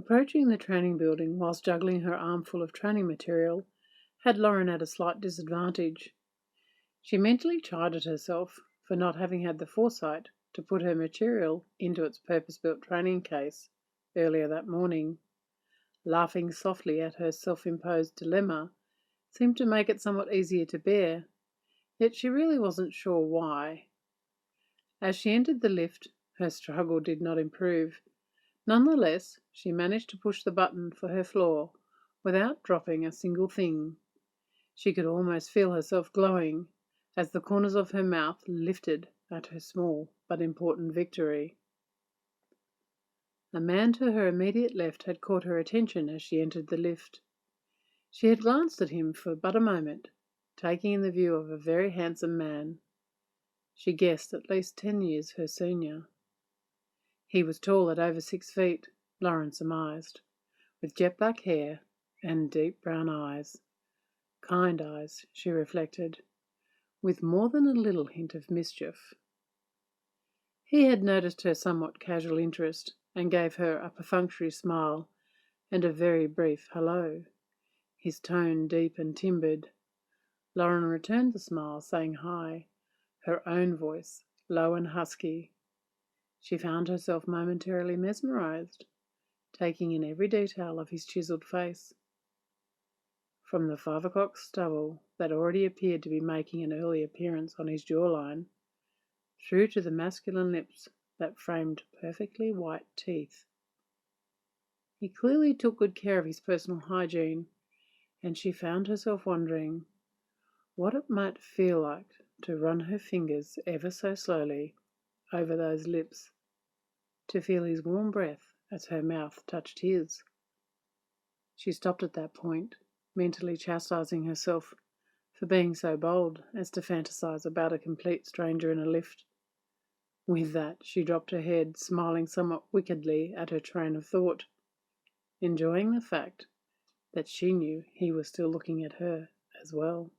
Approaching the training building whilst juggling her armful of training material had Lauren at a slight disadvantage. She mentally chided herself for not having had the foresight to put her material into its purpose-built training case earlier that morning. Laughing softly at her self-imposed dilemma seemed to make it somewhat easier to bear, yet she really wasn't sure why. As she entered the lift, her struggle did not improve. Nonetheless, she managed to push the button for her floor without dropping a single thing. She could almost feel herself glowing as the corners of her mouth lifted at her small but important victory. A man to her immediate left had caught her attention as she entered the lift. She had glanced at him for but a moment, taking in the view of a very handsome man. She guessed at least 10 years her senior. He was tall at over 6 feet, Lauren surmised, with jet black hair and deep brown eyes. Kind eyes, she reflected, with more than a little hint of mischief. He had noticed her somewhat casual interest and gave her a perfunctory smile and a very brief hello, his tone deep and timbered. Lauren returned the smile, saying hi, her own voice low and husky. She found herself momentarily mesmerized, taking in every detail of his chiselled face. From the 5 o'clock stubble that already appeared to be making an early appearance on his jawline, through to the masculine lips that framed perfectly white teeth. He clearly took good care of his personal hygiene, and she found herself wondering what it might feel like to run her fingers ever so slowly over those lips, to feel his warm breath as her mouth touched his. She stopped at that point, mentally chastising herself for being so bold as to fantasize about a complete stranger in a lift. With that, she dropped her head, smiling somewhat wickedly at her train of thought, enjoying the fact that she knew he was still looking at her as well.